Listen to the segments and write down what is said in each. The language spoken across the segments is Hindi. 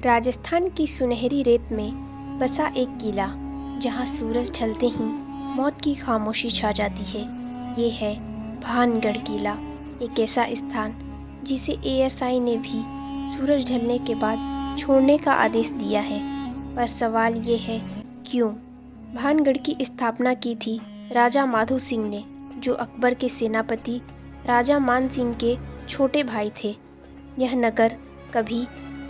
राजस्थान की सुनहरी रेत में बसा एक किला जहां सूरज ढलते ही मौत की खामोशी छा जाती है। ये है भानगढ़ किला, एक ऐसा स्थान जिसे एएसआई ने भी सूरज ढलने के बाद छोड़ने का आदेश दिया है। पर सवाल ये है, क्यों? भानगढ़ की स्थापना की थी राजा माधो सिंह ने, जो अकबर के सेनापति राजा मान सिंह के छोटे भाई थे। यह नगर कभी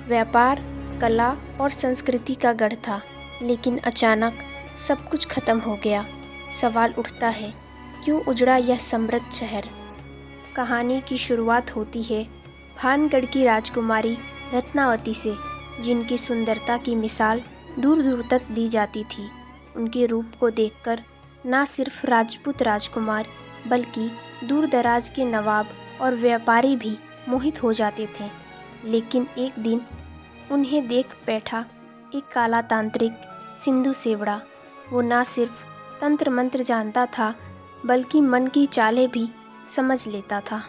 व्यापार, कला और संस्कृति का गढ़ था, लेकिन अचानक सब कुछ खत्म हो गया। सवाल उठता है, क्यों उजड़ा यह समृद्ध शहर? कहानी की शुरुआत होती है भानगढ़ की राजकुमारी रत्नावती से, जिनकी सुंदरता की मिसाल दूर दूर तक दी जाती थी। उनके रूप को देखकर न सिर्फ राजपूत राजकुमार बल्कि दूर दराज के नवाब और व्यापारी भी मोहित हो जाते थे। लेकिन एक दिन उन्हें देख बैठा एक काला तांत्रिक सिंधु सेवड़ा। वो न सिर्फ तंत्र मंत्र जानता था बल्कि मन की चालें भी समझ लेता था,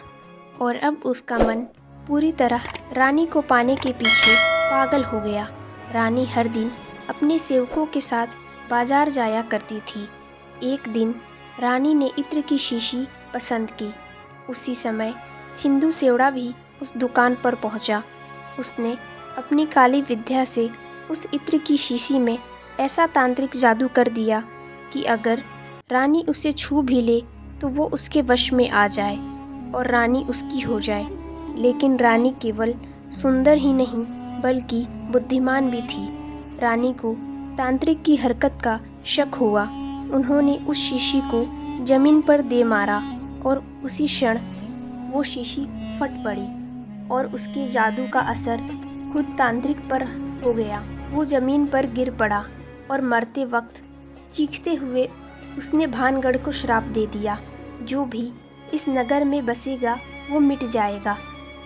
और अब उसका मन पूरी तरह रानी को पाने के पीछे पागल हो गया। रानी हर दिन अपने सेवकों के साथ बाजार जाया करती थी। एक दिन रानी ने इत्र की शीशी पसंद की। उसी समय सिंधु सेवड़ा भी उस दुकान पर पहुंचा। उसने अपनी काली विद्या से उस इत्र की शीशी में ऐसा तांत्रिक जादू कर दिया कि अगर रानी उसे छू भी ले तो वो उसके वश में आ जाए और रानी उसकी हो जाए। लेकिन रानी केवल सुंदर ही नहीं बल्कि बुद्धिमान भी थी। रानी को तांत्रिक की हरकत का शक हुआ। उन्होंने उस शीशी को जमीन पर दे मारा और उसी क्षण वो शीशी फट पड़ी और उसके जादू का असर खुद तांत्रिक पर हो गया। वो जमीन पर गिर पड़ा और मरते वक्त चीखते हुए उसने भानगढ़ को श्राप दे दिया, जो भी इस नगर में बसेगा वो मिट जाएगा।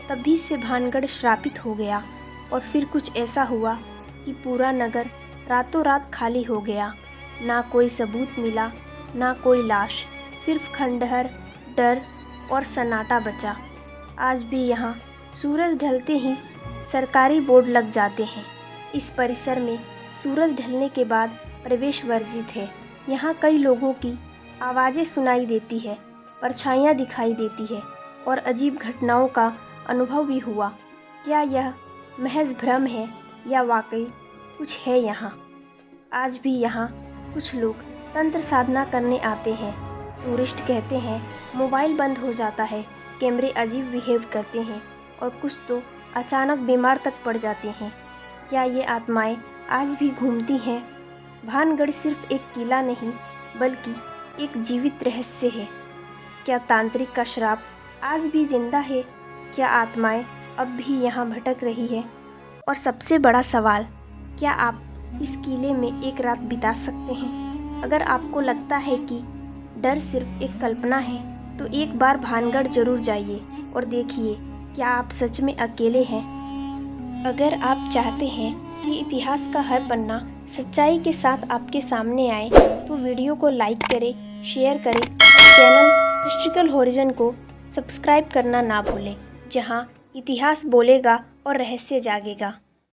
तभी से भानगढ़ श्रापित हो गया। और फिर कुछ ऐसा हुआ कि पूरा नगर रातों रात खाली हो गया। ना कोई सबूत मिला, ना कोई लाश, सिर्फ खंडहर, डर और सन्नाटा बचा। आज भी यहाँ सूरज ढलते ही सरकारी बोर्ड लग जाते हैं। इस परिसर में सूरज ढलने के बाद प्रवेश वर्जित है। यहाँ कई लोगों की आवाज़ें सुनाई देती है, परछाइयाँ दिखाई देती है और अजीब घटनाओं का अनुभव भी हुआ। क्या यह महज भ्रम है या वाकई कुछ है यहाँ? आज भी यहाँ कुछ लोग तंत्र साधना करने आते हैं। टूरिस्ट कहते हैं मोबाइल बंद हो जाता है, कैमरे अजीब बिहेव करते हैं और कुछ तो अचानक बीमार तक पड़ जाते हैं। क्या ये आत्माएं आज भी घूमती हैं? भानगढ़ सिर्फ एक किला नहीं बल्कि एक जीवित रहस्य है। क्या तांत्रिक का श्राप आज भी जिंदा है? क्या आत्माएं अब भी यहाँ भटक रही है? और सबसे बड़ा सवाल, क्या आप इस किले में एक रात बिता सकते हैं? अगर आपको लगता है कि डर सिर्फ एक कल्पना है तो एक बार भानगढ़ जरूर जाइए और देखिए क्या आप सच में अकेले हैं। अगर आप चाहते हैं कि इतिहास का हर पन्ना सच्चाई के साथ आपके सामने आए तो वीडियो को लाइक करें, शेयर करें, चैनल हिस्ट्रिकल हॉरिजन को सब्सक्राइब करना ना भूलें, जहां इतिहास बोलेगा और रहस्य जागेगा।